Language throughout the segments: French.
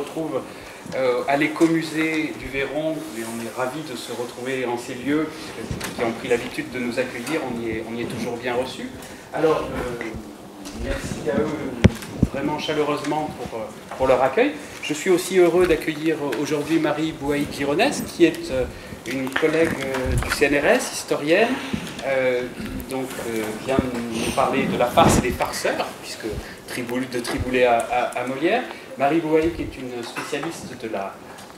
retrouve à l'écomusée du Véron, et on est ravis de se retrouver en ces lieux qui ont pris l'habitude de nous accueillir, on y est toujours bien reçus. Alors, merci à eux vraiment chaleureusement pour leur accueil. Je suis aussi heureux d'accueillir aujourd'hui Marie Bouaï-Gironès, qui est une collègue du CNRS, historienne, qui vient nous parler de la farce et des farceurs, puisque de Triboulet à Molière. Marie Bouaï, qui est une spécialiste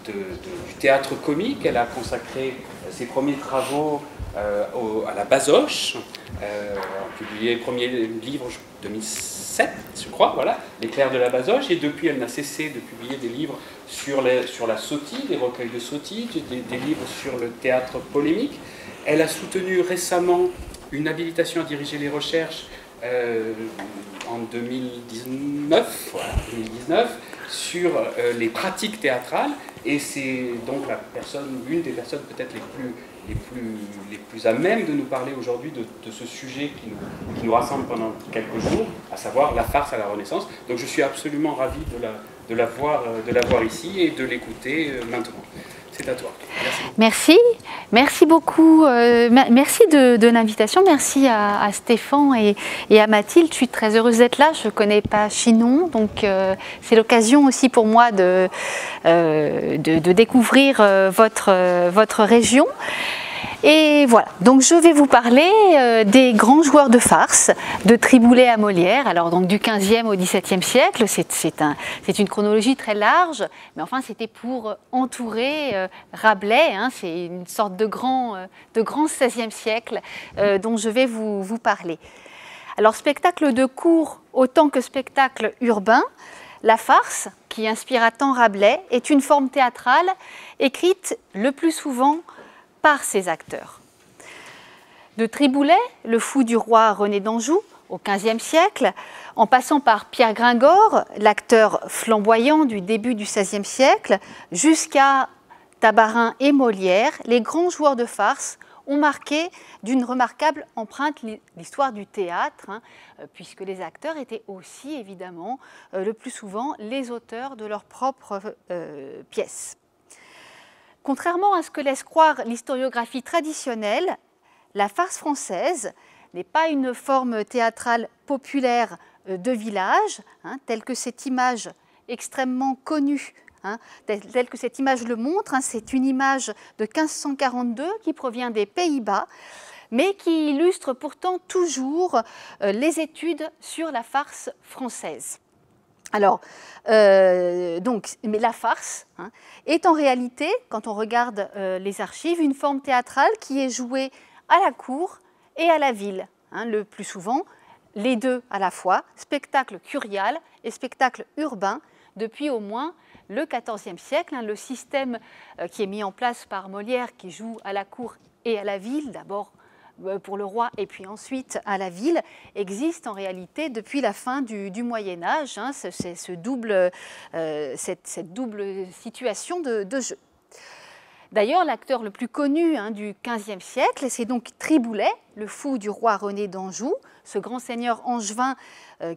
du théâtre comique, elle a consacré ses premiers travaux à la Basoche, a publié le premier livre en 2007, je crois, voilà, Les Clercs de la Basoche, et depuis elle n'a cessé de publier des livres sur la sottise, des recueils de sottise, des livres sur le théâtre polémique. Elle a soutenu récemment une habilitation à diriger les recherches en 2019, voilà, 2019 sur les pratiques théâtrales, et c'est donc l'une des personnes peut-être les plus à même de nous parler aujourd'hui de ce sujet qui nous rassemble pendant quelques jours, à savoir la farce à la Renaissance. Donc je suis absolument ravi de la voir ici et de l'écouter maintenant. C'est à toi. Merci. Merci beaucoup. Merci de l'invitation. Merci à Stéphane et à Mathilde. Je suis très heureuse d'être là. Je ne connais pas Chinon, donc c'est l'occasion aussi pour moi de découvrir votre région. Et voilà, donc je vais vous parler des grands joueurs de farce, de Triboulet à Molière, alors donc du 15e au 17e siècle, c'est une chronologie très large, mais enfin c'était pour entourer Rabelais, hein, c'est une sorte de grand 16e siècle dont je vais vous parler. Alors spectacle de cour autant que spectacle urbain, la farce, qui inspira tant Rabelais, est une forme théâtrale écrite le plus souvent par ses acteurs. De Triboulet, le fou du roi René d'Anjou, au XVe siècle, en passant par Pierre Gringor, l'acteur flamboyant du début du XVIe siècle, jusqu'à Tabarin et Molière, les grands joueurs de farce ont marqué d'une remarquable empreinte l'histoire du théâtre, hein, puisque les acteurs étaient aussi évidemment le plus souvent les auteurs de leurs propres pièces. Contrairement à ce que laisse croire l'historiographie traditionnelle, la farce française n'est pas une forme théâtrale populaire de village, hein, telle que cette image extrêmement connue, hein, telle que cette image le montre. Hein, c'est une image de 1542 qui provient des Pays-Bas, mais qui illustre pourtant toujours les études sur la farce française. Alors, mais la farce est en réalité, quand on regarde les archives, une forme théâtrale qui est jouée à la cour et à la ville. Le plus souvent, les deux à la fois, spectacle curial et spectacle urbain, depuis au moins le XIVe siècle. Le système qui est mis en place par Molière, qui joue à la cour et à la ville, d'abord pour le roi et puis ensuite à la ville, existe en réalité depuis la fin du Moyen-Âge, hein, cette double situation de jeu. D'ailleurs, l'acteur le plus connu du XVe siècle, c'est donc Triboulet, le fou du roi René d'Anjou, ce grand seigneur angevin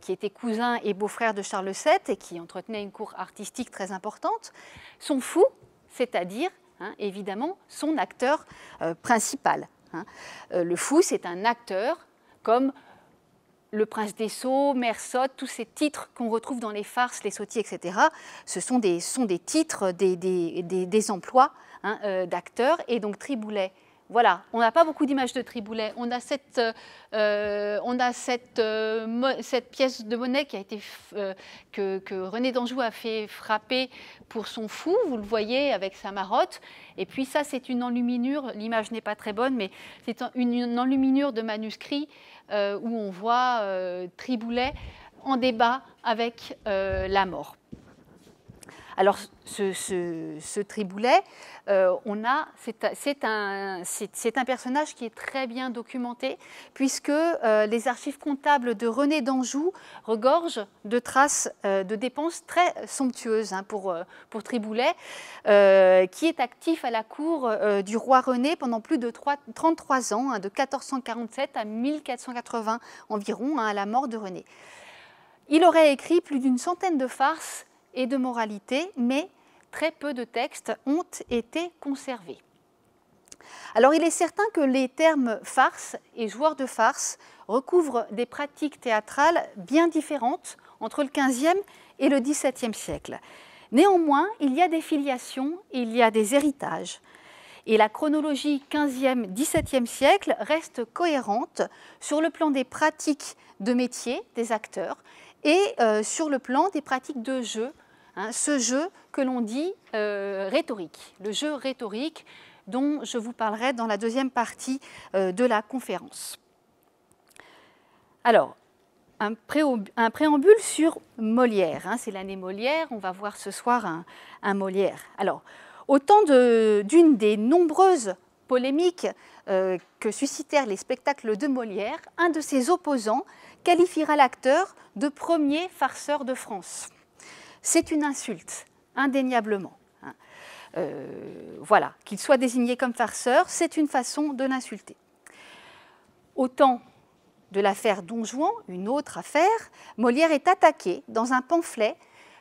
qui était cousin et beau-frère de Charles VII et qui entretenait une cour artistique très importante. Son fou, c'est-à-dire évidemment son acteur principal. Le fou, c'est un acteur comme le prince des Sceaux, Mersotte, tous ces titres qu'on retrouve dans les farces, les sottis, etc. Ce sont des titres, des emplois d'acteurs. Et donc Triboulet, voilà, on n'a pas beaucoup d'images de Triboulet. On a cette pièce de monnaie qui a été, que René d'Anjou a fait frapper pour son fou, vous le voyez avec sa marotte. Et puis ça, c'est une enluminure, l'image n'est pas très bonne, mais c'est une enluminure de manuscrit où on voit Triboulet en débat avec la mort. Alors, ce Triboulet, c'est un personnage qui est très bien documenté, puisque les archives comptables de René d'Anjou regorgent de traces de dépenses très somptueuses pour Triboulet, qui est actif à la cour du roi René pendant plus de 33 ans, de 1447 à 1480 environ, à la mort de René. Il aurait écrit plus d'une centaine de farces et de moralité, mais très peu de textes ont été conservés. Alors il est certain que les termes farce et joueur de farce recouvrent des pratiques théâtrales bien différentes entre le XVe et le XVIIe siècle. Néanmoins, il y a des filiations, il y a des héritages. Et la chronologie XVe-XVIIe siècle reste cohérente sur le plan des pratiques de métier des acteurs et sur le plan des pratiques de jeu, hein, ce jeu que l'on dit rhétorique, le jeu rhétorique dont je vous parlerai dans la deuxième partie de la conférence. Alors, un préambule sur Molière, hein, c'est l'année Molière, on va voir ce soir un Molière. Alors, au temps d'une des nombreuses polémiques que suscitèrent les spectacles de Molière, un de ses opposants qualifiera l'acteur de premier farceur de France. C'est une insulte, indéniablement. Voilà, qu'il soit désigné comme farceur, c'est une façon de l'insulter. Au temps de l'affaire Don Juan, une autre affaire, Molière est attaqué dans un pamphlet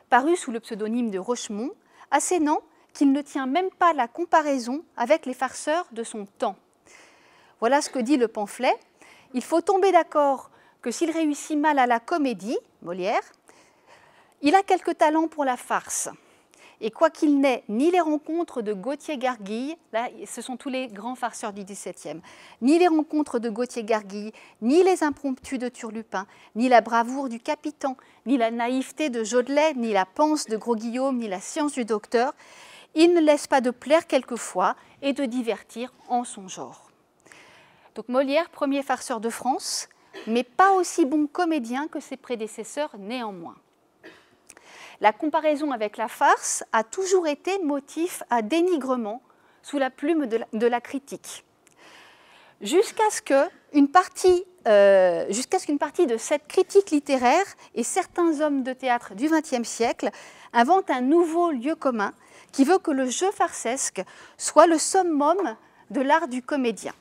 paru sous le pseudonyme de Rochemont, assénant qu'il ne tient même pas la comparaison avec les farceurs de son temps. Voilà ce que dit le pamphlet. Il faut tomber d'accord que s'il réussit mal à la comédie, Molière, il a quelque talent pour la farce. Et quoiqu'il n'ait ni les rencontres de Gauthier-Garguille, là ce sont tous les grands farceurs du XVIIe, ni les rencontres de Gauthier-Garguille, ni les impromptus de Turlupin, ni la bravoure du Capitan, ni la naïveté de Jodelet, ni la panse de Gros-Guillaume, ni la science du docteur, il ne laisse pas de plaire quelquefois et de divertir en son genre. Donc Molière, premier farceur de France, mais pas aussi bon comédien que ses prédécesseurs néanmoins. La comparaison avec la farce a toujours été motif à dénigrement sous la plume de la critique. Jusqu'à ce qu'une partie de cette critique littéraire et certains hommes de théâtre du XXe siècle inventent un nouveau lieu commun qui veut que le jeu farcesque soit le summum de l'art du comédien.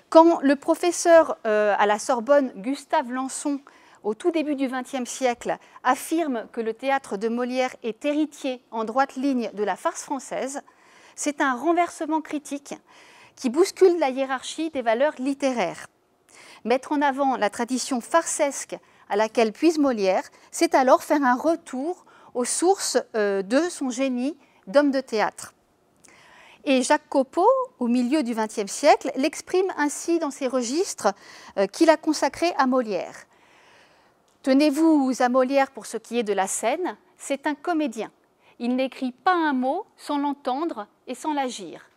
Quand le professeur à la Sorbonne, Gustave Lançon, au tout début du XXe siècle, affirme que le théâtre de Molière est héritier en droite ligne de la farce française, c'est un renversement critique qui bouscule la hiérarchie des valeurs littéraires. Mettre en avant la tradition farcesque à laquelle puise Molière, c'est alors faire un retour aux sources de son génie d'homme de théâtre. Et Jacques Copeau, au milieu du XXe siècle, l'exprime ainsi dans ses registres qu'il a consacrés à Molière. Tenez-vous à Molière pour ce qui est de la scène, c'est un comédien. Il n'écrit pas un mot sans l'entendre et sans l'agir.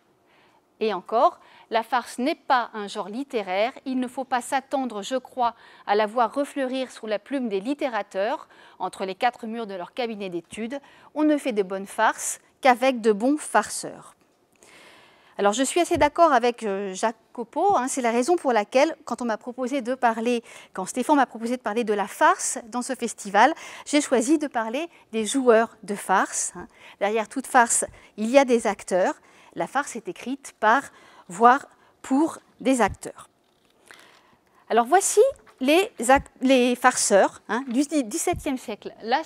Et encore, la farce n'est pas un genre littéraire, il ne faut pas s'attendre, je crois, à la voir refleurir sous la plume des littérateurs, entre les quatre murs de leur cabinet d'études. On ne fait de bonnes farces qu'avec de bons farceurs. Alors je suis assez d'accord avec Jacques Copeau, hein, c'est la raison pour laquelle, quand Stéphane m'a proposé de parler de la farce dans ce festival, j'ai choisi de parler des joueurs de farce. Hein. Derrière toute farce, il y a des acteurs. La farce est écrite par, voire pour des acteurs. Alors voici les farceurs hein, du XVIIe siècle. Là,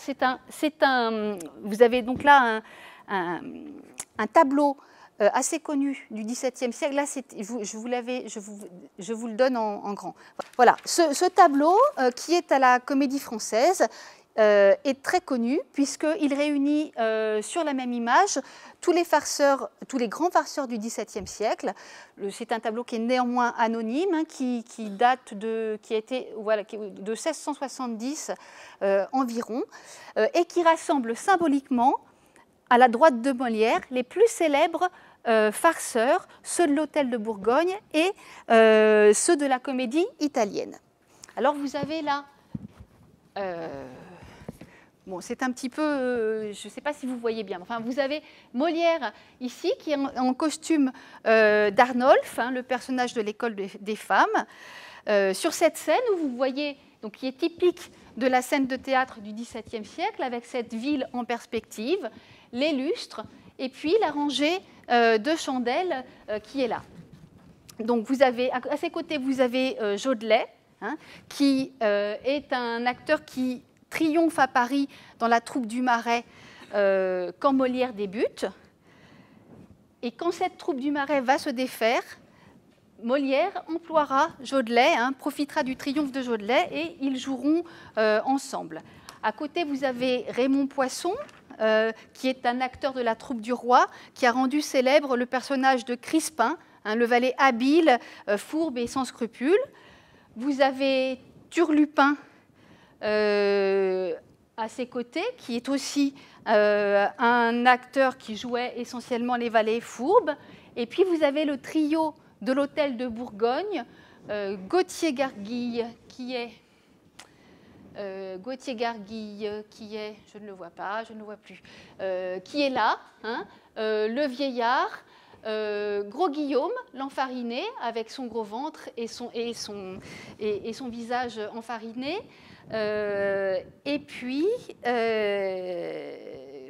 vous avez donc là un tableau assez connu du XVIIe siècle. Là, je vous le donne en grand. Voilà, ce tableau qui est à la Comédie Française est très connu puisqu'il réunit sur la même image tous les grands farceurs du XVIIe siècle. C'est un tableau qui est néanmoins anonyme, hein, qui date de 1670 environ, et qui rassemble symboliquement à la droite de Molière les plus célèbres farceurs, ceux de l'Hôtel de Bourgogne et ceux de la Comédie italienne. Alors vous avez là, bon, c'est un petit peu, je ne sais pas si vous voyez bien, enfin vous avez Molière ici qui est en costume d'Arnolphe, hein, le personnage de l'école des femmes, sur cette scène où vous voyez, donc, qui est typique de la scène de théâtre du XVIIe siècle, avec cette ville en perspective, les lustres, et puis la rangée de chandelles qui est là. Donc vous avez, à ses côtés, vous avez Jodelet, hein, qui est un acteur qui triomphe à Paris dans la troupe du Marais quand Molière débute. Et quand cette troupe du Marais va se défaire, Molière emploiera Jodelet, profitera du triomphe de Jodelet et ils joueront ensemble. À côté, vous avez Raymond Poisson, qui est un acteur de la troupe du roi, qui a rendu célèbre le personnage de Crispin, le valet habile, fourbe et sans scrupules. Vous avez Turlupin à ses côtés, qui est aussi un acteur qui jouait essentiellement les valets fourbes. Et puis vous avez le trio de l'hôtel de Bourgogne, Gauthier-Garguille, qui est... je ne le vois pas, je ne le vois plus, qui est là, le vieillard, Gros Guillaume, l'enfariné, avec son gros ventre et son visage enfariné, et puis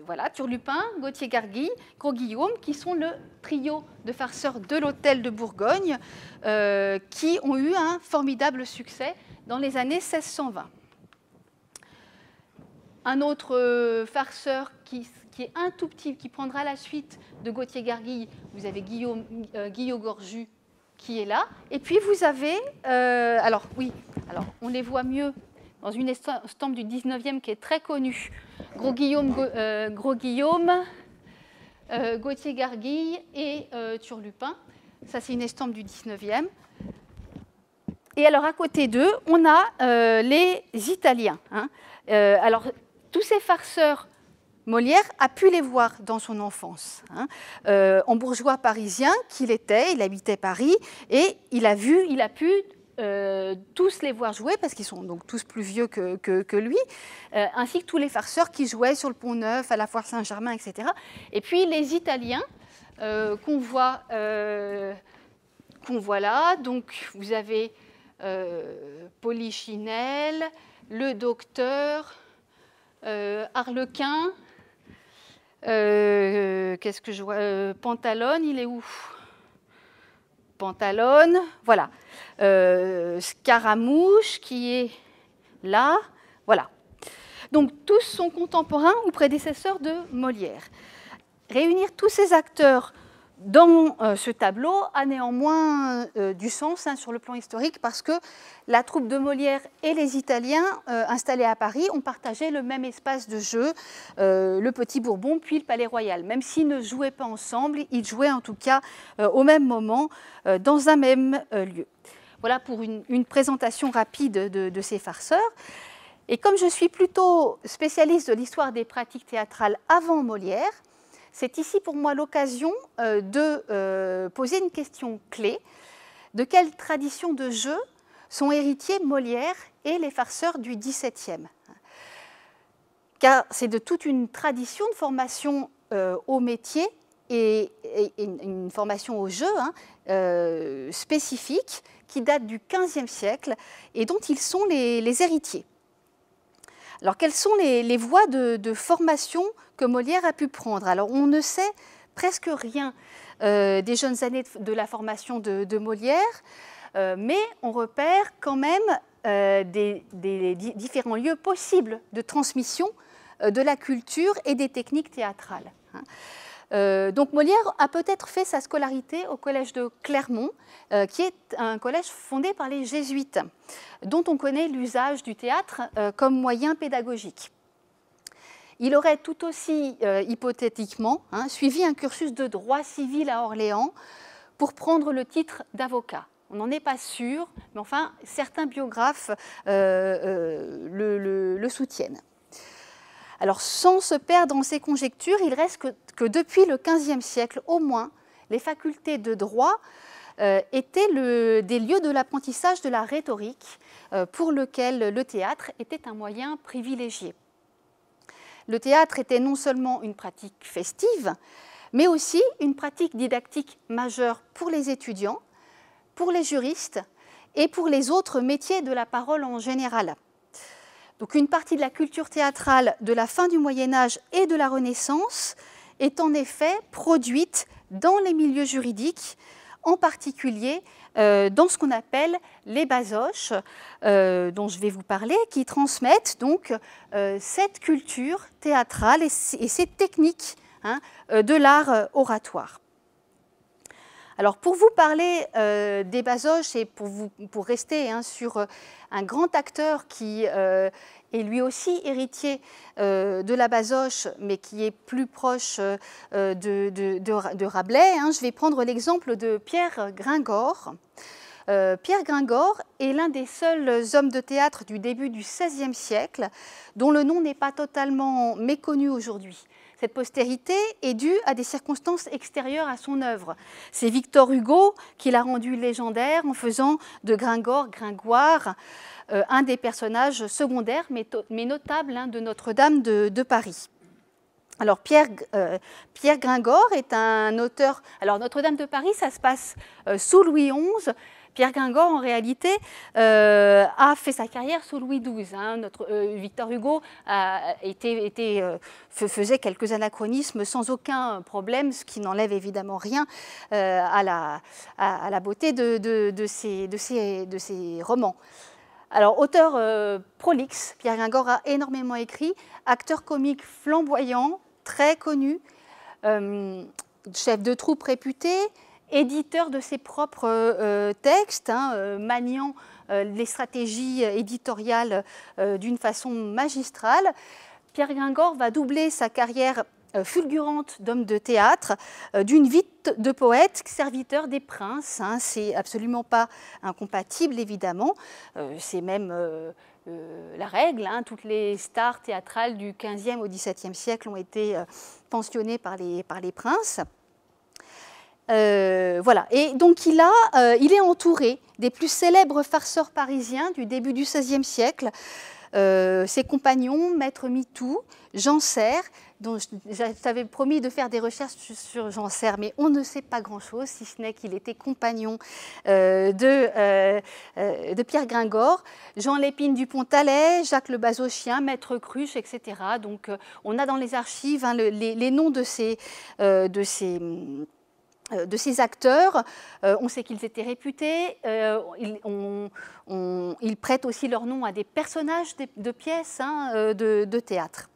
voilà, Turlupin, Gauthier-Garguille, Gros Guillaume, qui sont le trio de farceurs de l'hôtel de Bourgogne, qui ont eu un formidable succès dans les années 1620. Un autre farceur qui est un tout petit, qui prendra la suite de Gauthier-Garguille, vous avez Guillaume Gorju qui est là. Et puis vous avez, alors on les voit mieux dans une estampe du 19e qui est très connue. Gros Guillaume, Gauthier-Garguille et Turlupin. Ça, c'est une estampe du 19e. Et alors, à côté d'eux, on a les Italiens. Alors, tous ces farceurs, Molière a pu les voir dans son enfance. En bourgeois parisien qu'il était, il habitait Paris, et il a pu tous les voir jouer, parce qu'ils sont donc tous plus vieux que lui, ainsi que tous les farceurs qui jouaient sur le Pont-Neuf, à la Foire Saint-Germain, etc. Et puis les Italiens qu'on voit là, donc vous avez Polichinelle, le docteur, Arlequin, qu'est-ce que je vois, Pantalone, il est où? Pantalone, voilà. Scaramouche qui est là, voilà. Donc tous sont contemporains ou prédécesseurs de Molière. Réunir tous ces acteurs dans ce tableau a néanmoins du sens sur le plan historique, parce que la troupe de Molière et les Italiens installés à Paris ont partagé le même espace de jeu, le Petit Bourbon puis le Palais Royal. Même s'ils ne jouaient pas ensemble, ils jouaient en tout cas au même moment dans un même lieu. Voilà pour une présentation rapide de ces farceurs. Et comme je suis plutôt spécialiste de l'histoire des pratiques théâtrales avant Molière, c'est ici pour moi l'occasion de poser une question clé. De quelle tradition de jeu sont héritiers Molière et les farceurs du XVIIe? Car c'est de toute une tradition de formation au métier et une formation au jeu spécifique qui date du XVe siècle et dont ils sont les héritiers. Alors, quelles sont les voies de formation que Molière a pu prendre? Alors, on ne sait presque rien des jeunes années de la formation de Molière, mais on repère quand même des différents lieux possibles de transmission de la culture et des techniques théâtrales. Donc Molière a peut-être fait sa scolarité au collège de Clermont, qui est un collège fondé par les jésuites, dont on connaît l'usage du théâtre comme moyen pédagogique. Il aurait tout aussi hypothétiquement suivi un cursus de droit civil à Orléans pour prendre le titre d'avocat. On n'en est pas sûr, mais enfin certains biographes le soutiennent. Alors, sans se perdre dans ces conjectures, il reste que depuis le XVe siècle, au moins, les facultés de droit étaient des lieux de l'apprentissage de la rhétorique, pour lequel le théâtre était un moyen privilégié. Le théâtre était non seulement une pratique festive, mais aussi une pratique didactique majeure pour les étudiants, pour les juristes et pour les autres métiers de la parole en général. Donc une partie de la culture théâtrale de la fin du Moyen-Âge et de la Renaissance est en effet produite dans les milieux juridiques, en particulier dans ce qu'on appelle les basoches, dont je vais vous parler, qui transmettent donc cette culture théâtrale et ces techniques de l'art oratoire. Alors pour vous parler des basoches et pour rester sur un grand acteur qui est lui aussi héritier de la basoche, mais qui est plus proche de Rabelais, je vais prendre l'exemple de Pierre Gringor. Pierre Gringor est l'un des seuls hommes de théâtre du début du XVIe siècle dont le nom n'est pas totalement méconnu aujourd'hui. Cette postérité est due à des circonstances extérieures à son œuvre. C'est Victor Hugo qui l'a rendu légendaire en faisant de Gringor, Gringoire, un des personnages secondaires mais notables de Notre-Dame de Paris. Alors Pierre Gringor est un auteur. Alors Notre-Dame de Paris, ça se passe sous Louis XI. Pierre Gringor, en réalité, a fait sa carrière sous Louis XII. Victor Hugo faisait quelques anachronismes sans aucun problème, ce qui n'enlève évidemment rien à la beauté de ses romans. Alors, auteur prolixe, Pierre Gringor a énormément écrit, acteur comique flamboyant, très connu, chef de troupe réputé, éditeur de ses propres textes, maniant les stratégies éditoriales d'une façon magistrale. Pierre Gringor va doubler sa carrière fulgurante d'homme de théâtre d'une vie de poète, serviteur des princes. C'est absolument pas incompatible, évidemment. C'est même la règle. Toutes les stars théâtrales du XVe au XVIIe siècle ont été pensionnées par les princes. Voilà. Et donc il est entouré des plus célèbres farceurs parisiens du début du XVIe siècle. Ses compagnons, Maître Mitou, Jean Serre, dont j'avais promis de faire des recherches sur Jean Serre, mais on ne sait pas grand-chose, si ce n'est qu'il était compagnon de Pierre Gringor, Jean Lépine du Pontalet, Jacques le Basochien, Maître Cruche, etc. Donc on a dans les archives les noms de ces acteurs. On sait qu'ils étaient réputés. Ils prêtent aussi leur nom à des personnages de pièces de théâtre.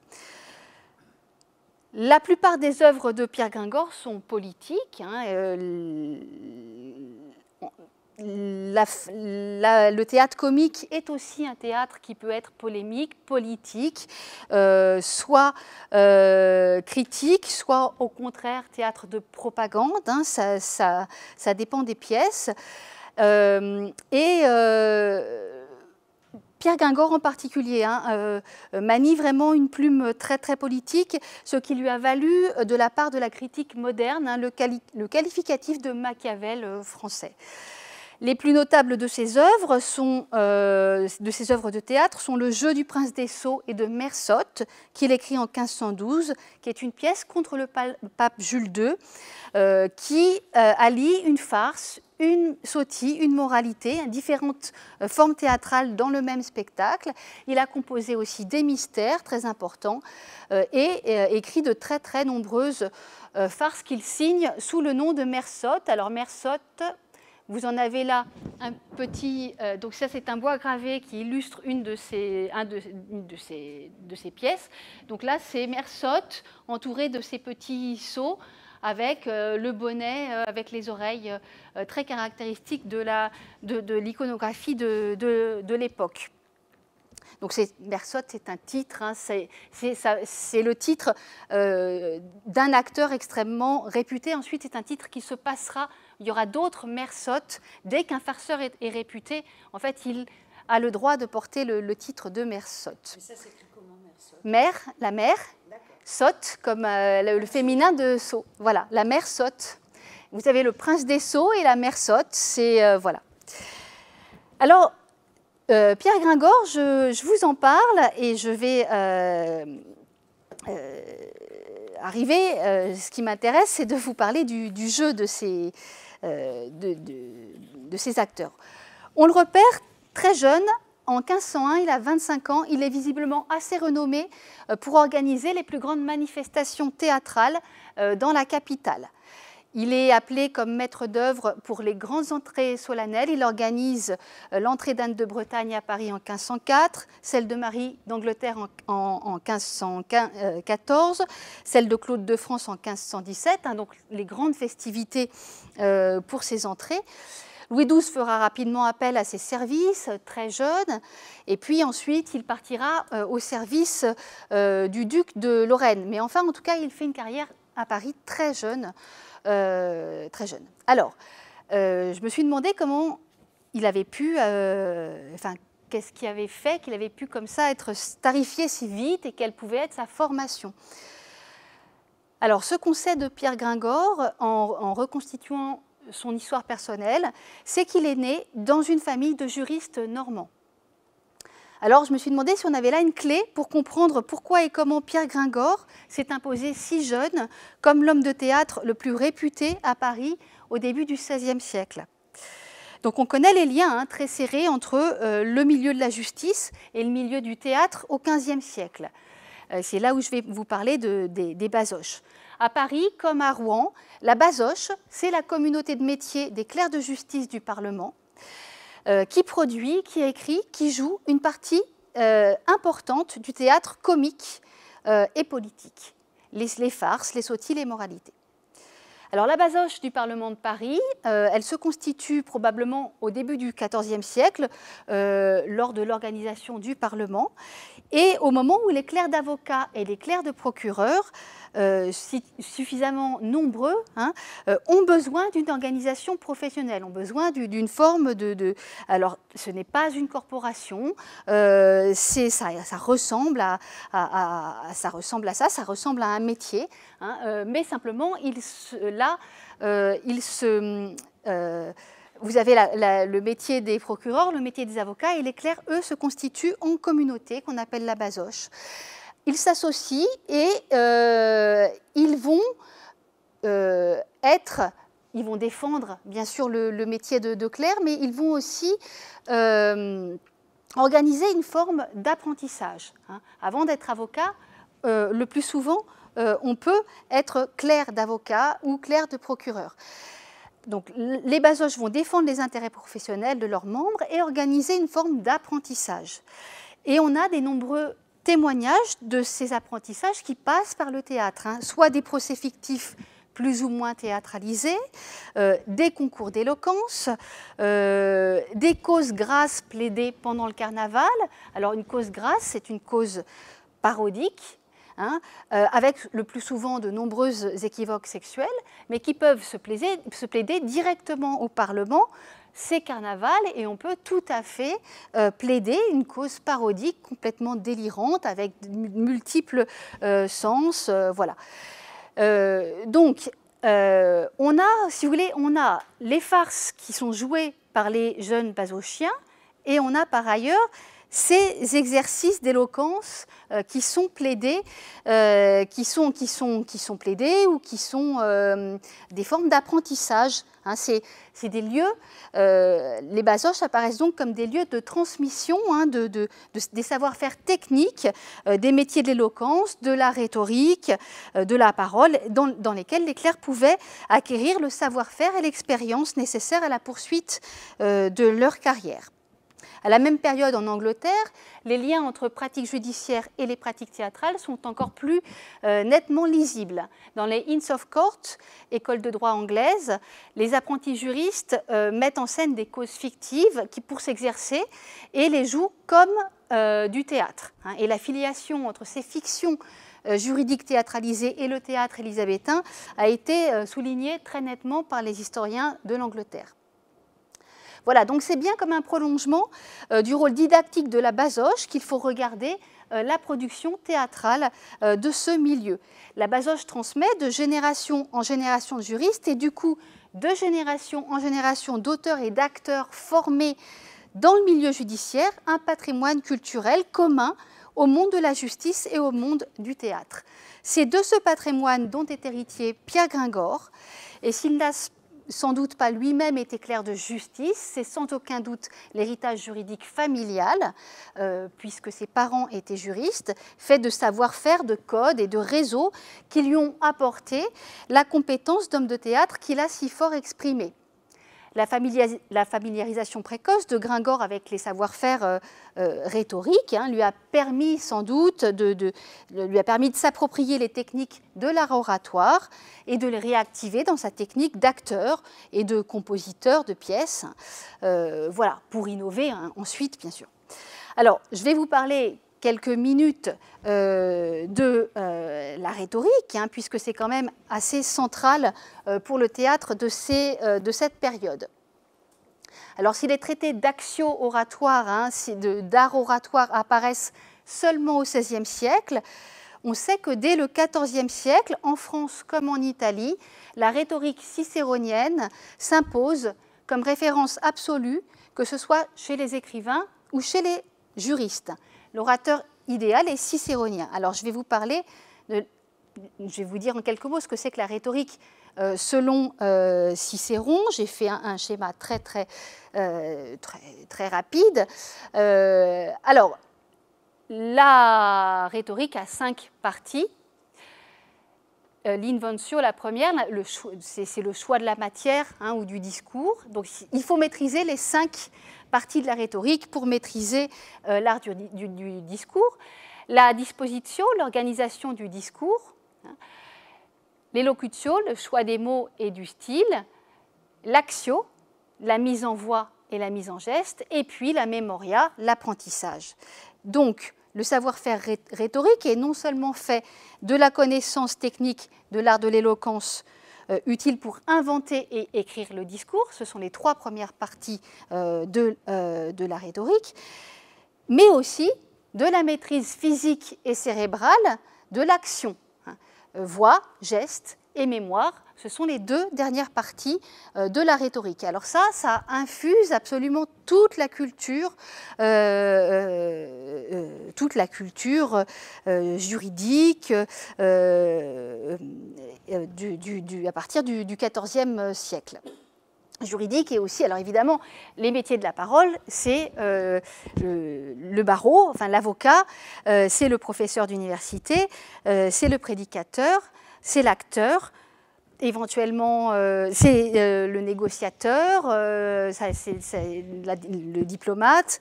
La plupart des œuvres de Pierre Gringor sont politiques. Le théâtre comique est aussi un théâtre qui peut être polémique, politique, soit critique, soit au contraire théâtre de propagande. Ça dépend des pièces. Pierre Gringor en particulier manie vraiment une plume très très politique, ce qui lui a valu de la part de la critique moderne le qualificatif de Machiavel français. Les plus notables de ses œuvres de théâtre sont Le Jeu du Prince des Sots et de Mersotte, qu'il écrit en 1512, qui est une pièce contre le pape Jules II, qui allie une farce, une sottise, une moralité, différentes formes théâtrales dans le même spectacle. Il a composé aussi des mystères très importants et écrit de très très nombreuses farces qu'il signe sous le nom de Mersotte. Alors Mersotte, vous en avez là un petit, donc ça c'est un bois gravé qui illustre une de ces pièces. Donc là c'est Mersotte entourée de ces petits seaux avec le bonnet, avec les oreilles très caractéristiques de l'iconographie de l'époque. Donc Mersotte, c'est un titre, c'est le titre d'un acteur extrêmement réputé. Ensuite, c'est un titre qui se passera, il y aura d'autres Mersotte. Dès qu'un farceur est réputé, en fait, il a le droit de porter le titre de Mersotte. Mais ça s'écrit comment, Mersotte ? Mère, la mère, Sotte, comme le féminin de Sot. Voilà, la mère Sotte. Vous avez le prince des Sots et la mère Sotte, c'est voilà. Alors, Pierre Gringor, je vous en parle et je vais arriver. Ce qui m'intéresse, c'est de vous parler du jeu de ces acteurs. On le repère très jeune. En 1501, il a 25 ans. Il est visiblement assez renommé pour organiser les plus grandes manifestations théâtrales dans la capitale. Il est appelé comme maître d'œuvre pour les grandes entrées solennelles. Il organise l'entrée d'Anne de Bretagne à Paris en 1504, celle de Marie d'Angleterre en 1514, celle de Claude de France en 1517, hein, donc les grandes festivités pour ces entrées. Louis XII fera rapidement appel à ses services, très jeune, et puis ensuite il partira au service du duc de Lorraine. Mais enfin, en tout cas, il fait une carrière à Paris très jeune. Alors, je me suis demandé comment il avait pu, qu'est-ce qui avait fait qu'il avait pu comme ça être starifié si vite et quelle pouvait être sa formation. Alors, ce qu'on sait de Pierre Gringor, en reconstituant son histoire personnelle, c'est qu'il est né dans une famille de juristes normands. Alors, je me suis demandé si on avait là une clé pour comprendre pourquoi et comment Pierre Gringor s'est imposé si jeune comme l'homme de théâtre le plus réputé à Paris au début du XVIe siècle. Donc, on connaît les liens très serrés entre le milieu de la justice et le milieu du théâtre au XVe siècle. C'est là où je vais vous parler des basoches. À Paris, comme à Rouen, la basoche, c'est la communauté de métiers des clercs de justice du Parlement, qui produit, qui écrit, qui joue une partie importante du théâtre comique et politique, les farces, les sottis, les moralités. Alors la basoche du Parlement de Paris, elle se constitue probablement au début du XIVe siècle, lors de l'organisation du Parlement, et au moment où les clercs d'avocats et les clercs de procureurs, suffisamment nombreux, ont besoin d'une organisation professionnelle, ont besoin d'une forme de... Alors, ce n'est pas une corporation, ça ressemble à ça, ça ressemble à un métier, mais simplement, vous avez le métier des procureurs, le métier des avocats, et les clercs, eux, se constituent en communauté qu'on appelle la basoche. Ils s'associent et ils vont défendre, bien sûr, le métier de clerc, mais ils vont aussi organiser une forme d'apprentissage. Avant d'être avocat, le plus souvent, on peut être clerc d'avocat ou clerc de procureur. Donc, les basoches vont défendre les intérêts professionnels de leurs membres et organiser une forme d'apprentissage. Et on a des nombreux témoignages de ces apprentissages qui passent par le théâtre, soit des procès fictifs plus ou moins théâtralisés, des concours d'éloquence, des causes grasses plaidées pendant le carnaval. Alors, une cause grasse, c'est une cause parodique, avec le plus souvent de nombreuses équivoques sexuelles, mais qui peuvent se plaider directement au Parlement. C'est carnaval et on peut tout à fait plaider une cause parodique complètement délirante avec multiples sens. Voilà. Donc, on a, si vous voulez, on a les farces qui sont jouées par les jeunes basochiens et on a par ailleurs ces exercices d'éloquence qui sont plaidés, plaidés ou qui sont des formes d'apprentissage. C'est des lieux, les basoches apparaissent donc comme des lieux de transmission des savoir-faire techniques, des métiers de l'éloquence, de la rhétorique, de la parole, dans lesquels les clercs pouvaient acquérir le savoir-faire et l'expérience nécessaires à la poursuite de leur carrière. À la même période en Angleterre, les liens entre pratiques judiciaires et les pratiques théâtrales sont encore plus nettement lisibles. Dans les Inns of Court, école de droit anglaise, les apprentis juristes mettent en scène des causes fictives pour s'exercer et les jouent comme du théâtre. Et la filiation entre ces fictions juridiques théâtralisées et le théâtre élisabétain a été soulignée très nettement par les historiens de l'Angleterre. Voilà, donc c'est bien comme un prolongement du rôle didactique de la basoche qu'il faut regarder la production théâtrale de ce milieu. La basoche transmet de génération en génération de juristes et du coup de génération en génération d'auteurs et d'acteurs formés dans le milieu judiciaire un patrimoine culturel commun au monde de la justice et au monde du théâtre. C'est de ce patrimoine dont est héritier Pierre Gringor, et s'il n'a sans doute pas lui-même été clerc de justice, c'est sans aucun doute l'héritage juridique familial, puisque ses parents étaient juristes, fait de savoir-faire, de code et de réseau qui lui ont apporté la compétence d'homme de théâtre qu'il a si fort exprimée. La familiarisation précoce de Gringor avec les savoir-faire rhétoriques lui a permis sans doute de s'approprier les techniques de l'art oratoire et de les réactiver dans sa technique d'acteur et de compositeur de pièces, voilà, pour innover ensuite, bien sûr. Alors, je vais vous parler quelques minutes de la rhétorique, puisque c'est quand même assez central pour le théâtre de cette période. Alors, si les traités d'axio oratoire, d'art oratoire apparaissent seulement au XVIe siècle, on sait que dès le XIVe siècle, en France comme en Italie, la rhétorique cicéronienne s'impose comme référence absolue, que ce soit chez les écrivains ou chez les juristes. L'orateur idéal est cicéronien. Alors, je vais vous dire en quelques mots ce que c'est que la rhétorique selon Cicéron. J'ai fait un schéma très rapide. Alors, la rhétorique a 5 parties. L'inventio, la première, c'est le choix de la matière ou du discours. Donc, il faut maîtriser les 5 partie de la rhétorique pour maîtriser l'art du discours. La disposition, l'organisation du discours, l'élocutio, le choix des mots et du style, l'actio, la mise en voix et la mise en geste, et puis la memoria, l'apprentissage. Donc, le savoir-faire rhétorique est non seulement fait de la connaissance technique de l'art de l'éloquence, utile pour inventer et écrire le discours, ce sont les 3 premières parties de la rhétorique, mais aussi de la maîtrise physique et cérébrale de l'action. Voix, geste et mémoire, ce sont les 2 dernières parties de la rhétorique. Alors ça infuse absolument toute la culture juridique à partir du XIVe siècle. Juridique et aussi, alors évidemment, les métiers de la parole, c'est le barreau, enfin l'avocat, c'est le professeur d'université, c'est le prédicateur, c'est l'acteur, éventuellement c'est le négociateur, c'est le diplomate,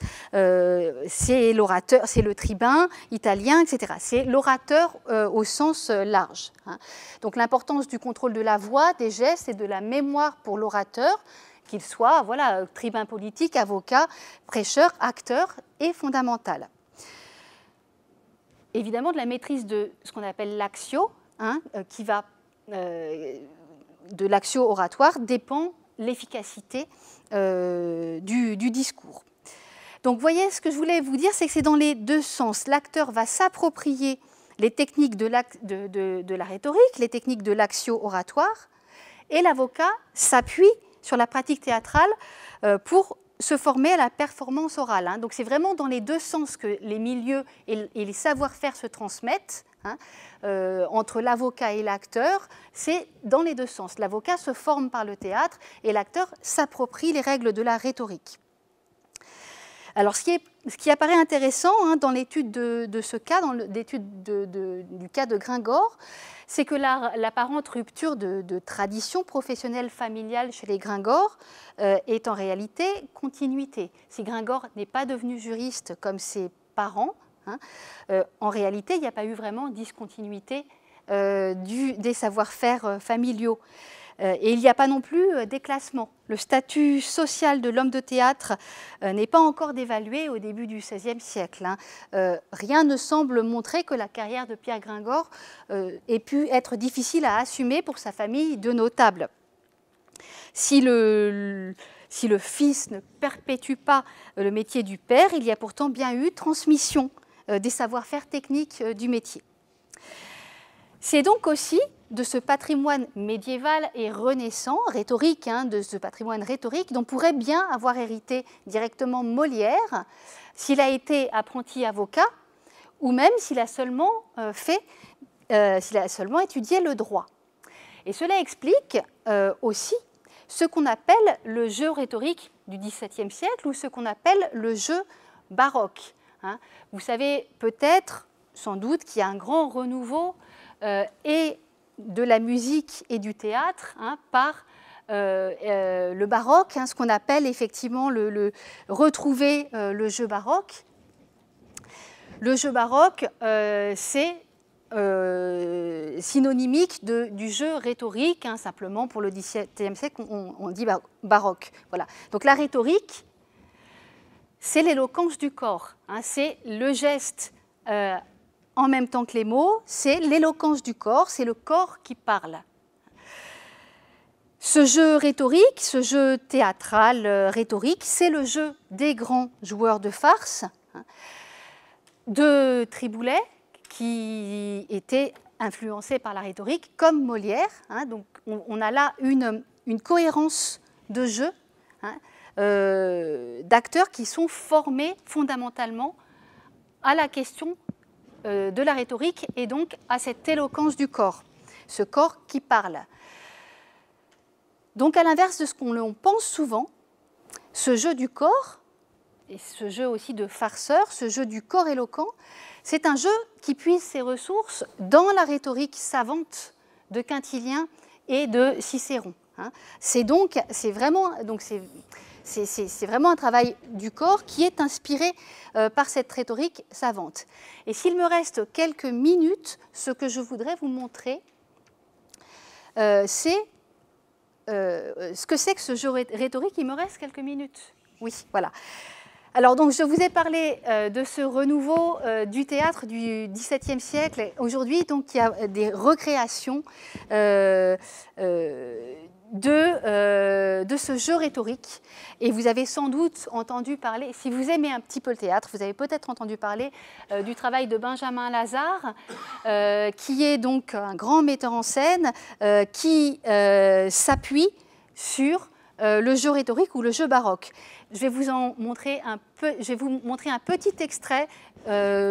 c'est l'orateur, c'est le tribun italien, etc. C'est l'orateur au sens large. Donc l'importance du contrôle de la voix, des gestes et de la mémoire pour l'orateur, qu'il soit tribun politique, avocat, prêcheur, acteur, est fondamentale. Évidemment, de la maîtrise de ce qu'on appelle l'axio, qui va de l'axio oratoire dépend l'efficacité du discours. Donc, vous voyez, ce que je voulais vous dire, c'est que c'est dans les 2 sens. L'acteur va s'approprier les techniques de la rhétorique, les techniques de l'axio oratoire, et l'avocat s'appuie sur la pratique théâtrale pour se former à la performance orale. Donc, c'est vraiment dans les 2 sens que les milieux et les savoir-faire se transmettent. Entre l'avocat et l'acteur, c'est dans les 2 sens. L'avocat se forme par le théâtre et l'acteur s'approprie les règles de la rhétorique. Alors, ce qui apparaît intéressant dans l'étude de ce cas, dans l'étude du cas de Gringor, c'est que l'apparente rupture de tradition professionnelle familiale chez les Gringor est en réalité continuité. Si Gringor n'est pas devenu juriste comme ses parents, en réalité, il n'y a pas eu vraiment discontinuité des savoir-faire familiaux. Et il n'y a pas non plus déclassement. Le statut social de l'homme de théâtre n'est pas encore dévalué au début du XVIe siècle. Rien ne semble montrer que la carrière de Pierre Gringor ait pu être difficile à assumer pour sa famille de notables. Si le fils ne perpétue pas le métier du père, il y a pourtant bien eu transmission des savoir-faire techniques du métier. C'est donc aussi de ce patrimoine médiéval et renaissant, rhétorique, de ce patrimoine rhétorique, dont pourrait bien avoir hérité directement Molière, s'il a été apprenti avocat, ou même s'il a seulement étudié le droit. Et cela explique aussi ce qu'on appelle le jeu rhétorique du XVIIe siècle ou ce qu'on appelle le jeu baroque. Vous savez peut-être, sans doute, qu'il y a un grand renouveau et de la musique et du théâtre par le baroque, ce qu'on appelle effectivement retrouver le jeu baroque. Le jeu baroque, c'est synonymique du jeu rhétorique, simplement pour le XVIIe siècle, on dit baroque. Voilà. Donc la rhétorique, c'est l'éloquence du corps, c'est le geste en même temps que les mots, c'est l'éloquence du corps, c'est le corps qui parle. Ce jeu rhétorique, ce jeu théâtral rhétorique, c'est le jeu des grands joueurs de farce, de Triboulet, qui étaient influencés par la rhétorique, comme Molière. Donc on a là une cohérence de jeu, d'acteurs qui sont formés fondamentalement à la question de la rhétorique et donc à cette éloquence du corps, ce corps qui parle. Donc à l'inverse de ce qu'on pense souvent, ce jeu du corps, et ce jeu aussi de farceur, ce jeu du corps éloquent, c'est un jeu qui puise ses ressources dans la rhétorique savante de Quintilien et de Cicéron. C'est vraiment un travail du corps qui est inspiré par cette rhétorique savante. Et s'il me reste quelques minutes, ce que je voudrais vous montrer, c'est ce que c'est que ce jeu rhétorique. Il me reste quelques minutes. Oui, voilà. Alors, donc, je vous ai parlé de ce renouveau du théâtre du XVIIe siècle. Aujourd'hui, donc, il y a des recréations de ce jeu rhétorique. Et vous avez sans doute entendu parler, si vous aimez un petit peu le théâtre, vous avez peut-être entendu parler du travail de Benjamin Lazare, qui est donc un grand metteur en scène qui s'appuie sur le jeu rhétorique ou le jeu baroque. Je vais vous montrer un petit extrait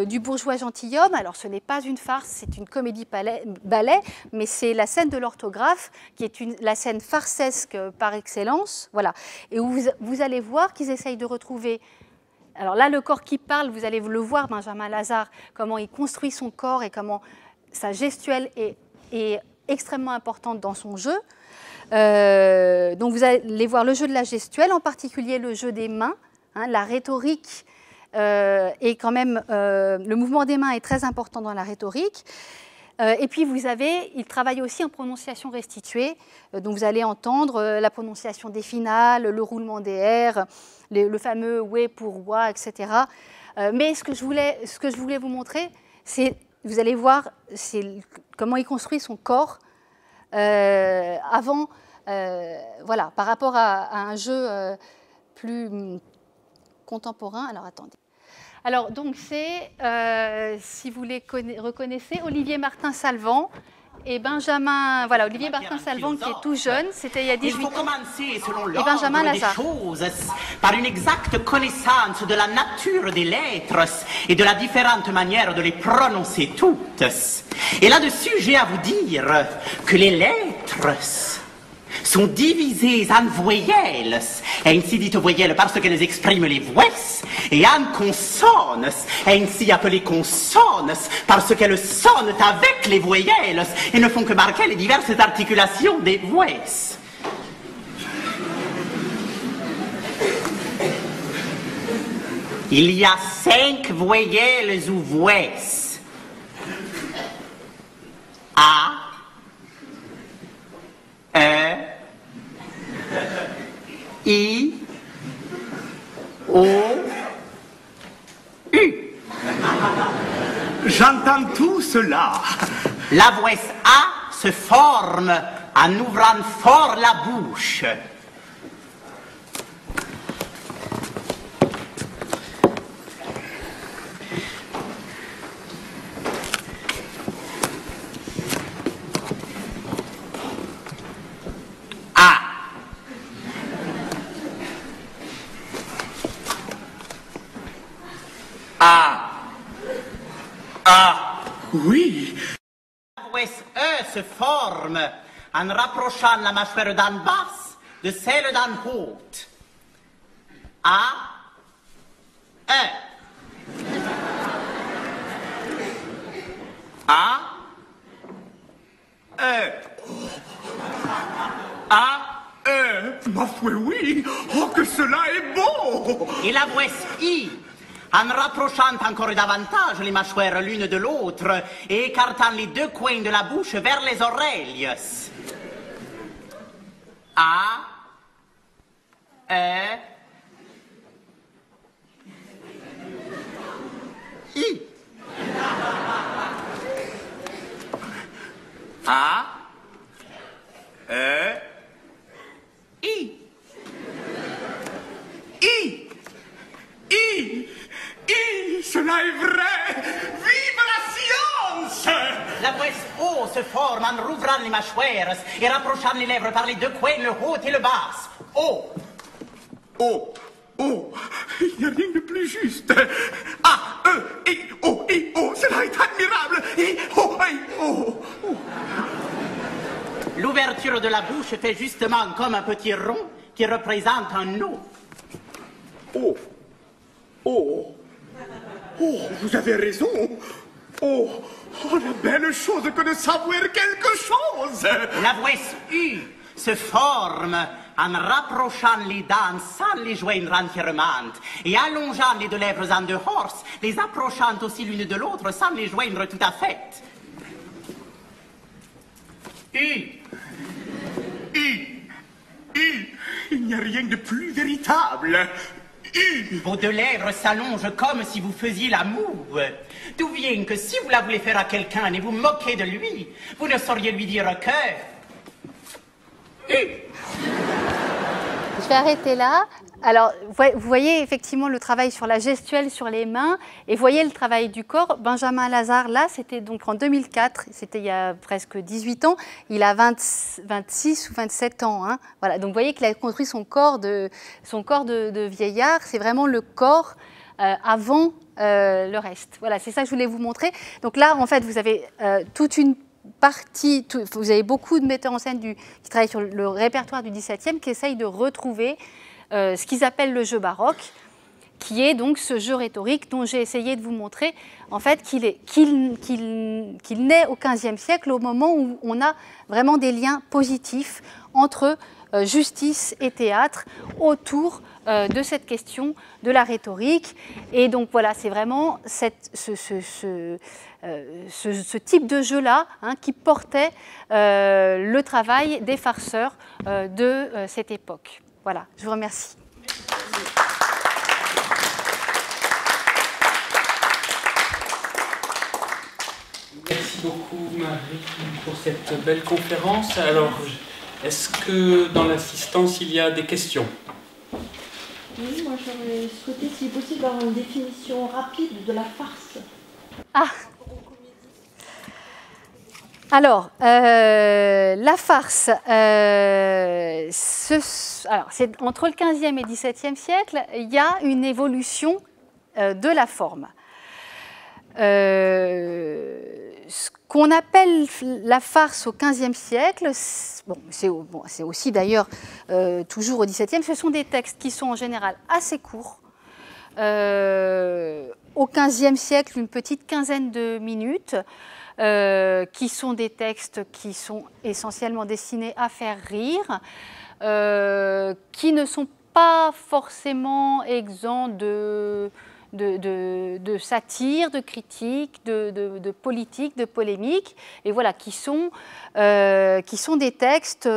du Bourgeois gentilhomme. Alors, ce n'est pas une farce, c'est une comédie-ballet, mais c'est la scène de l'orthographe, qui est la scène farcesque par excellence. Voilà. Et où vous allez voir qu'ils essayent de retrouver... Alors là, le corps qui parle, vous allez le voir, Benjamin Lazare, comment il construit son corps et comment sa gestuelle est extrêmement importante dans son jeu. Donc vous allez voir le jeu de la gestuelle, en particulier le jeu des mains, la rhétorique est quand même, le mouvement des mains est très important dans la rhétorique. Et puis il travaille aussi en prononciation restituée, donc vous allez entendre la prononciation des finales, le roulement des R, le fameux ouais pour wa, etc. Mais ce que je voulais vous montrer, c'est, vous allez voir, comment il construit son corps avant, voilà, par rapport à un jeu plus contemporain. Alors attendez. Alors donc c'est, si vous les reconnaissez, Olivier Martin-Salvant et Benjamin, voilà, Olivier Martin-Salvant qui est tout jeune, c'était il y a 18 ans, et Benjamin Lazare. Par une exacte connaissance de la nature des lettres et de la différente manière de les prononcer toutes. Et là-dessus, j'ai à vous dire que les lettres sont divisées en voyelles, et ainsi dites voyelles parce qu'elles expriment les voix, et en consonnes, et ainsi appelées consonnes parce qu'elles sonnent avec les voyelles et ne font que marquer les diverses articulations des voix. Il y a 5 voyelles ou voix. A, E, I, O, U. J'entends tout cela. La voix A se forme en ouvrant fort la bouche. Oui. La voix E se forme en rapprochant la mâchoire d'en basse de celle d'en haut. A, E. A, E. A, E. Ma foi, oui. Oh, que cela est beau. Et la voici, en rapprochant encore davantage les mâchoires l'une de l'autre et écartant les deux coins de la bouche vers les oreilles. A, E, I. A, E, I. I. I. I. Cela est vrai. Vive la science. La voix O se forme en rouvrant les mâchoires et rapprochant les lèvres par les deux coins, le haut et le bas. O. Oh. Oh. Il n'y a rien de plus juste. A, E, I, O, I, O. Cela est admirable. I, O, I, O. L'ouverture de la bouche fait justement comme un petit rond qui représente un O. Oh. Oh. Oh, vous avez raison. Oh. Oh, la belle chose que de savoir quelque chose. La voix U se forme en rapprochant les dents sans les joindre entièrement et allongeant les deux lèvres en dehors, les approchant aussi l'une de l'autre sans les joindre tout à fait. U. Il n'y a rien de plus véritable. Vos deux lèvres s'allongent comme si vous faisiez l'amour. D'où vient que si vous la voulez faire à quelqu'un et vous moquez de lui, vous ne sauriez lui dire que... Je vais arrêter là. Alors, vous voyez effectivement le travail sur la gestuelle sur les mains et vous voyez le travail du corps. Benjamin Lazare, là, c'était donc en 2004, c'était il y a presque 18 ans. Il a 26 ou 27 ans. Hein. Voilà. Donc, vous voyez qu'il a construit son corps de vieillard. C'est vraiment le corps avant le reste. Voilà, c'est ça que je voulais vous montrer. Donc là, en fait, vous avez toute une partie, vous avez beaucoup de metteurs en scène qui travaillent sur le répertoire du XVIIe qui essayent de retrouver ce qu'ils appellent le jeu baroque, qui est donc ce jeu rhétorique dont j'ai essayé de vous montrer en fait qu'il naît au XVe siècle, au moment où on a vraiment des liens positifs entre justice et théâtre autour de cette question de la rhétorique. Et donc voilà, c'est vraiment ce type de jeu-là qui portait le travail des farceurs de cette époque. Voilà, je vous remercie. Merci beaucoup Marie pour cette belle conférence. Alors, est-ce que dans l'assistance il y a des questions? Oui, moi j'aurais souhaité, s'il est possible, avoir une définition rapide de la farce. Ah. Alors, la farce, c'est entre le XVe et le XVIIe siècle, il y a une évolution de la forme. Ce qu'on appelle la farce au XVe siècle, c'est aussi d'ailleurs toujours au XVIIe, ce sont des textes qui sont en général assez courts. Au XVe siècle, une petite quinzaine de minutes. Qui sont des textes qui sont essentiellement destinés à faire rire, qui ne sont pas forcément exempts de satire, de critique, de politique, de polémique, et voilà, qui sont des textes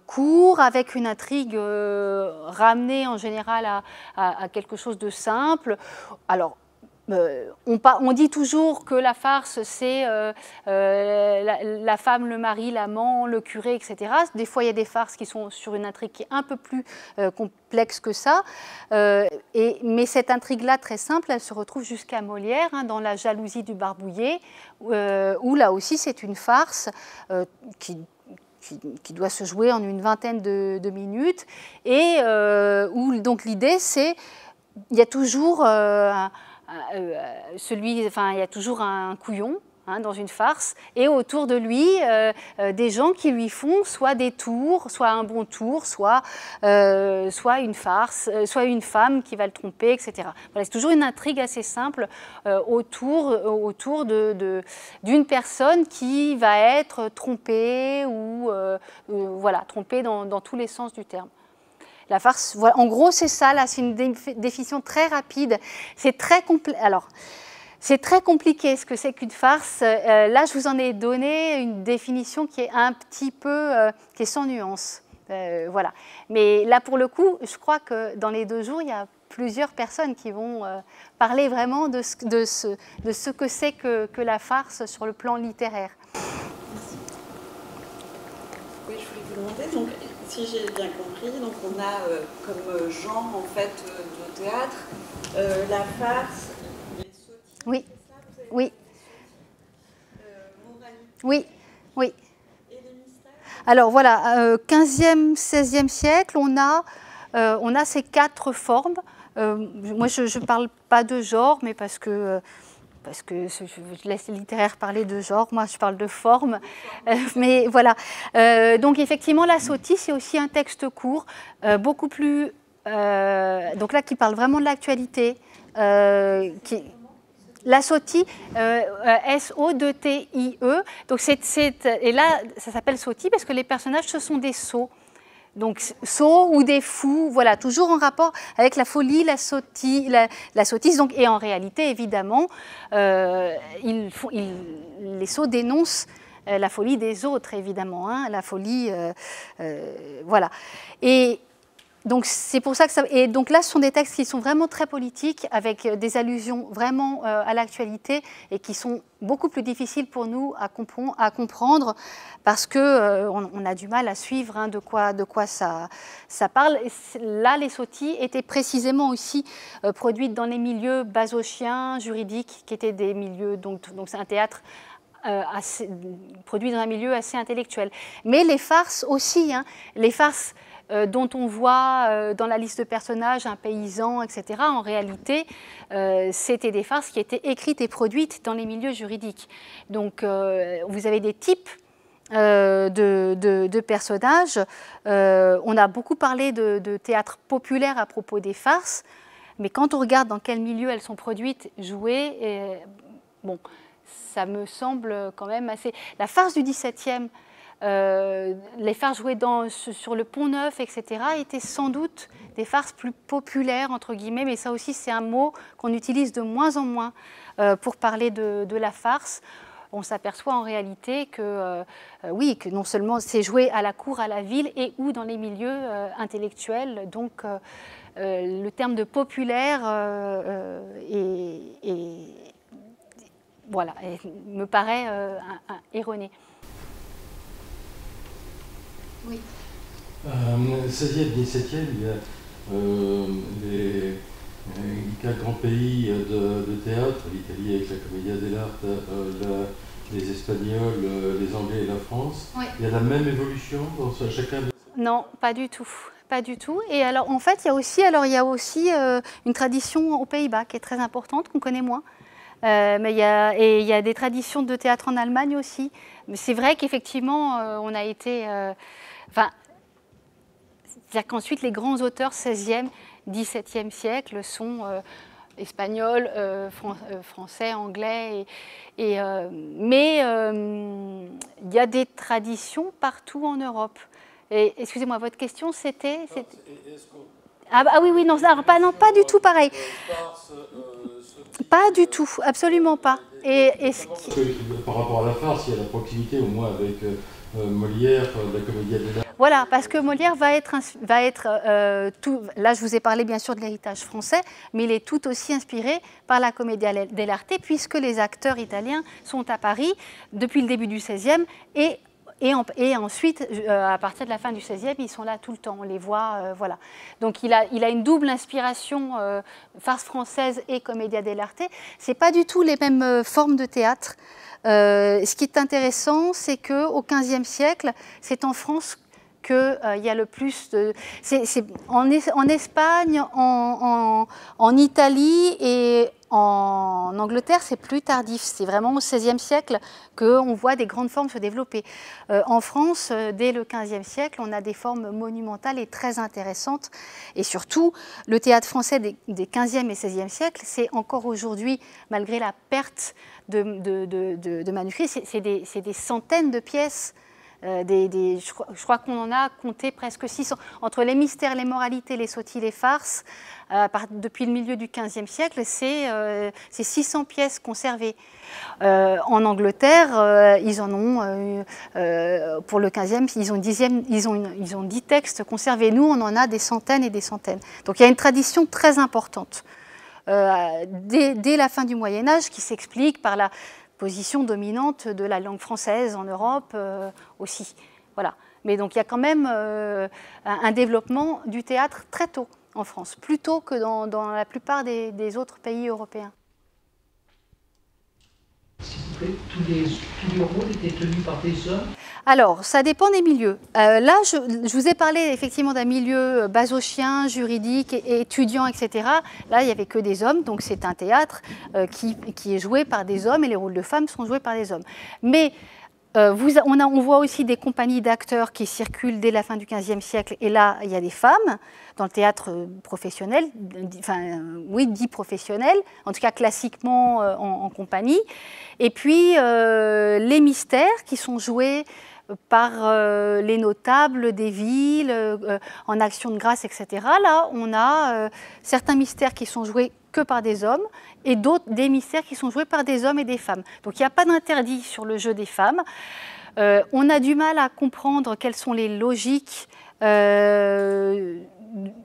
courts, avec une intrigue ramenée en général à quelque chose de simple. Alors, on dit toujours que la farce, c'est la femme, le mari, l'amant, le curé, etc. Des fois, il y a des farces qui sont sur une intrigue qui est un peu plus complexe que ça. Mais cette intrigue-là, très simple, elle se retrouve jusqu'à Molière, dans La jalousie du Barbouillé, où là aussi, c'est une farce qui doit se jouer en une vingtaine de minutes, et où donc l'idée, c'est il y a toujours... il y a toujours un couillon, hein, dans une farce, et autour de lui, des gens qui lui font soit des tours, soit un bon tour, soit une farce, soit une femme qui va le tromper, etc. Voilà, c'est toujours une intrigue assez simple autour d'une personne qui va être trompée ou voilà, trompée dans tous les sens du terme. La farce, voilà, en gros, c'est ça, là, c'est une définition très rapide. C'est très complexe. Alors, c'est très compliqué ce que c'est qu'une farce. Là, je vous en ai donné une définition qui est un petit peu, qui est sans nuance. Voilà. Mais là, pour le coup, je crois que dans les 2 jours, il y a plusieurs personnes qui vont parler vraiment de ce que c'est que la farce sur le plan littéraire. Oui, je voulais vous demander, donc, si j'ai bien compris, donc on a comme genre en fait de théâtre la farce, les sottises, Oui, ça, oui, moralité, oui, oui. et les mystères. Alors voilà, 15e, 16e siècle, on a ces 4 formes. Moi, je ne parle pas de genre, mais parce que je laisse les littéraires parler de genre, moi je parle de forme. Mais voilà. Donc effectivement, la sottise, c'est aussi un texte court, beaucoup plus... donc là, qui parle vraiment de l'actualité. La sotie, S-O-2-T-I-E. Donc et là, ça s'appelle sotie parce que les personnages, ce sont des sots. Donc, sots ou des fous, voilà, toujours en rapport avec la folie, la sottise. Donc, et en réalité, évidemment, les sots dénoncent la folie des autres, évidemment, hein, la folie, voilà. Et donc, c'est pour ça que ça... Et donc là, ce sont des textes qui sont vraiment très politiques, avec des allusions vraiment à l'actualité et qui sont beaucoup plus difficiles pour nous à comprendre parce qu'on a du mal à suivre hein, de quoi ça parle. Et là, les sotties étaient précisément aussi produites dans les milieux basochiens, juridiques, qui étaient des milieux... Donc c'est un théâtre produit dans un milieu assez intellectuel. Mais les farces aussi, hein, les farces... dont on voit dans la liste de personnages un paysan, etc. En réalité, c'était des farces qui étaient écrites et produites dans les milieux juridiques. Donc, vous avez des types de personnages. On a beaucoup parlé de théâtre populaire à propos des farces, mais quand on regarde dans quel milieu elles sont produites, jouées, bon, ça me semble quand même assez... La farce du XVIIe, les farces jouées sur le Pont-Neuf, etc., étaient sans doute des farces plus populaires, entre guillemets, mais ça aussi c'est un mot qu'on utilise de moins en moins pour parler de la farce. On s'aperçoit en réalité que, oui, que non seulement c'est joué à la cour, à la ville et ou dans les milieux intellectuels, donc le terme de populaire voilà, me paraît erroné. Oui. 16e, 17e, il y a les 4 grands pays de théâtre, l'Italie avec la Commedia dell'arte, les Espagnols, les Anglais et la France. Oui. Il y a la même évolution dans chacun de... Non, pas du tout. Pas du tout. Et alors, en fait, il y a aussi une tradition aux Pays-Bas qui est très importante, qu'on connaît moins. Mais il y a des traditions de théâtre en Allemagne aussi. Mais c'est vrai qu'effectivement, on a été... c'est-à-dire qu'ensuite, les grands auteurs 16e, 17e siècle sont espagnols, français, anglais. Mais il y a des traditions partout en Europe. Et excusez-moi, votre question, c'était... Ah oui, non, pas du tout pareil. Pas du tout, absolument pas. Par rapport à la farce, il y a la proximité au moins avec Molière, la Commedia dell'arte. Voilà, parce que Molière va être tout. Là, je vous ai parlé bien sûr de l'héritage français, mais il est tout aussi inspiré par la Commedia dell'arte, puisque les acteurs italiens sont à Paris depuis le début du XVIe et ensuite, à partir de la fin du XVIe, ils sont là tout le temps, on les voit, voilà. Donc il a une double inspiration, farce française et Commedia dell'arte. Ce n'est pas du tout les mêmes formes de théâtre. Ce qui est intéressant, c'est qu'au XVe siècle, c'est en France qu'il y a le plus de... C'est en Espagne, en Italie et En Angleterre, c'est plus tardif. C'est vraiment au XVIe siècle qu'on voit des grandes formes se développer. En France, dès le XVe siècle, on a des formes monumentales et très intéressantes. Et surtout, le théâtre français des XVe et XVIe siècles, c'est encore aujourd'hui, malgré la perte de manuscrits, c'est des centaines de pièces. Je crois qu'on en a compté presque 600. Entre les mystères, les moralités, les sottis, les farces, depuis le milieu du XVe siècle, c'est 600 pièces conservées. En Angleterre, ils en ont, pour le XVe, ils ont 10 textes conservés. Nous, on en a des centaines et des centaines. Donc il y a une tradition très importante dès la fin du Moyen-Âge qui s'explique par la position dominante de la langue française en Europe aussi. Voilà. Mais donc il y a quand même un développement du théâtre très tôt en France, plus tôt que dans la plupart des autres pays européens. S'il vous plaît, tous les rôles étaient tenus par des hommes? Alors, ça dépend des milieux. Là, je vous ai parlé effectivement d'un milieu basochien, juridique, et étudiant, etc. Là, il n'y avait que des hommes, donc c'est un théâtre qui est joué par des hommes et les rôles de femmes sont joués par des hommes. Mais on voit aussi des compagnies d'acteurs qui circulent dès la fin du XVe siècle, et là, il y a des femmes dans le théâtre professionnel, enfin, oui, dit professionnel, en tout cas classiquement en compagnie. Et puis, les mystères qui sont joués par les notables des villes, en action de grâce, etc. Là, on a certains mystères qui sont joués que par des hommes et d'autres, des mystères qui sont joués par des hommes et des femmes. Donc il n'y a pas d'interdit sur le jeu des femmes. On a du mal à comprendre quelles sont les logiques,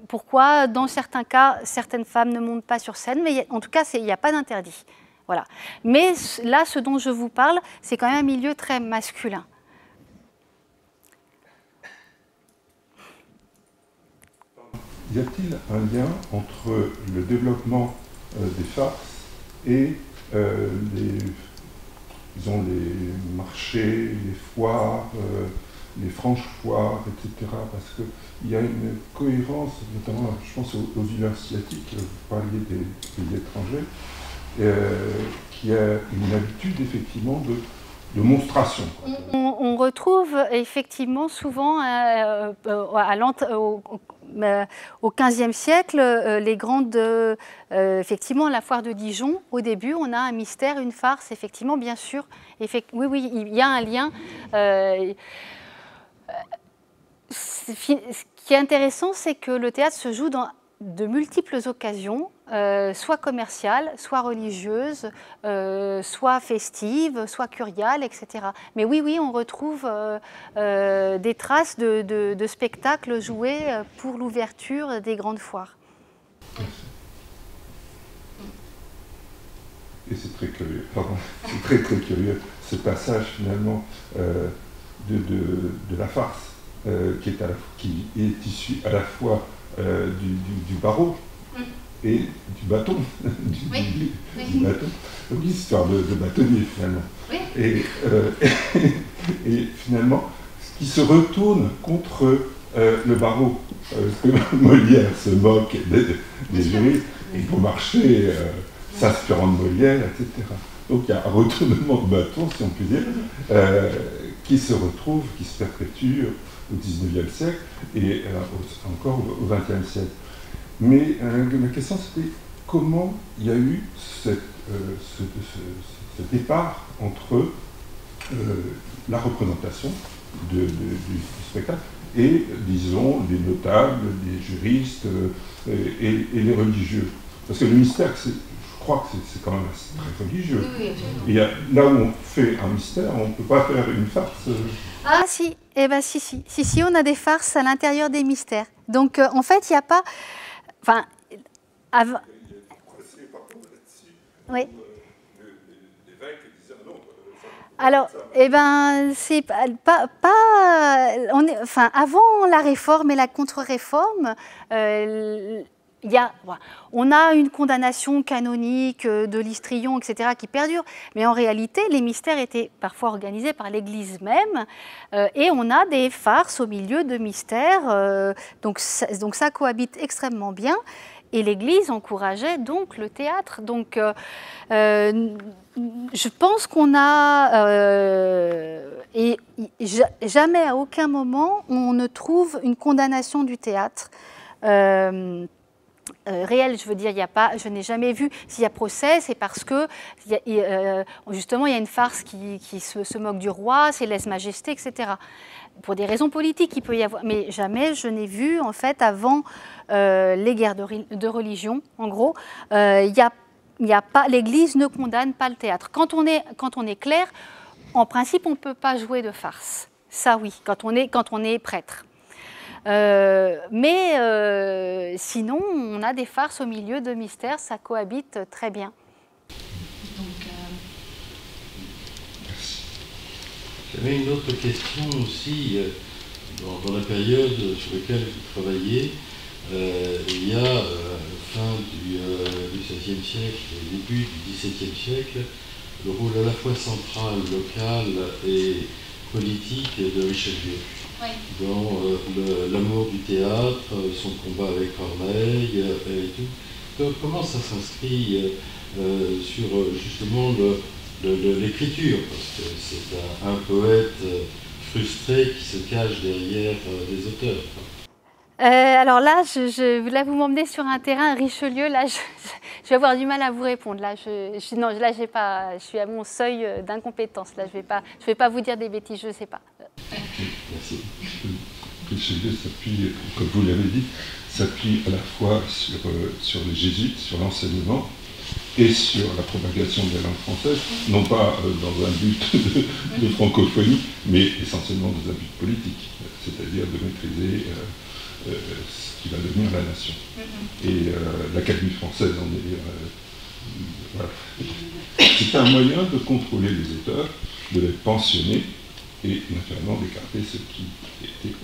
pourquoi dans certains cas, certaines femmes ne montent pas sur scène, mais en tout cas, il n'y a pas d'interdit. Voilà. Mais là, ce dont je vous parle, c'est quand même un milieu très masculin. Y a-t-il un lien entre le développement des farces et disons, les marchés, les foires, les franches foires, etc. Parce qu'il y a une cohérence, notamment, je pense aux universités, vous parliez des pays étrangers, qui a une habitude effectivement de monstration. On retrouve effectivement souvent au XVe siècle les grandes, effectivement la foire de Dijon. Au début, on a un mystère, une farce, effectivement, bien sûr. Oui, il y a un lien. Ce qui est intéressant, c'est que le théâtre se joue dans de multiples occasions, soit commerciales, soit religieuses, soit festives, soit curiales, etc. Mais oui, on retrouve des traces de spectacles joués pour l'ouverture des grandes foires. Et c'est très curieux, pardon, c'est très curieux, ce passage finalement de la farce, qui est issue à la fois du barreau et du bâton, du bâton. Donc l'histoire de bâtonnier finalement. Oui. Et finalement, ce qui se retourne contre le barreau, Molière se moque des juristes, et Beaumarchais s'inspirant de Molière, etc. Donc il y a un retournement de bâton, si on peut dire, qui se retrouve, qui se perpétue au XIXe siècle et encore au XXe siècle. Mais ma question c'était comment il y a eu ce départ entre la représentation du spectacle et, disons, les notables, les juristes et les religieux. Parce que le mystère, je crois que c'est quand même très religieux. Oui, et là où on fait un mystère, on ne peut pas faire une farce. Ah si, eh ben si, on a des farces à l'intérieur des mystères. Donc en fait, il n'y a pas... Enfin, avant... Oui. Alors, eh ben, c'est pas enfin, avant la réforme et la contre-réforme, on a une condamnation canonique de l'histrion, etc., qui perdure. Mais en réalité, les mystères étaient parfois organisés par l'Église même. Et on a des farces au milieu de mystères. Donc ça cohabite extrêmement bien. et l'Église encourageait donc le théâtre. Donc je pense qu'on a, et jamais à aucun moment on ne trouve une condamnation du théâtre. Réel, je veux dire, je n'ai jamais vu, s'il y a procès, c'est parce que justement il y a une farce qui se moque du roi, c'est lèse-majesté, etc. Pour des raisons politiques, il peut y avoir, mais jamais je n'ai vu, en fait, avant les guerres de religion, en gros, l'Église ne condamne pas le théâtre. Quand on est clerc, en principe, on ne peut pas jouer de farce. Ça, oui, quand on est prêtre. Mais sinon, on a des farces au milieu de mystères, ça cohabite très bien. J'avais une autre question aussi, dans la période sur laquelle vous travaillez, il y a fin du XVIe siècle et début du XVIIe siècle, le rôle à la fois central, local et politique de Richelieu. Oui. Dans l'amour du théâtre, son combat avec Corneille et tout. Comment ça s'inscrit sur justement l'écriture? Parce que c'est un poète frustré qui se cache derrière les auteurs. Alors là, là, vous m'emmenez sur un terrain Richelieu. Là, je vais avoir du mal à vous répondre. Là, non, là, je suis à mon seuil d'incompétence. Là, je vais pas vous dire des bêtises. Je ne sais pas. Merci. Richelieu s'appuie, comme vous l'avez dit, s'appuie à la fois sur les jésuites, sur l'enseignement et sur la propagation de la langue française, non pas dans un but de francophonie, mais essentiellement dans un but politique, c'est-à-dire de maîtriser ce qui va devenir la nation. Et l'Académie française en est... voilà. C'est un moyen de contrôler les auteurs, de les pensionner et naturellement d'écarter ceux qui étaient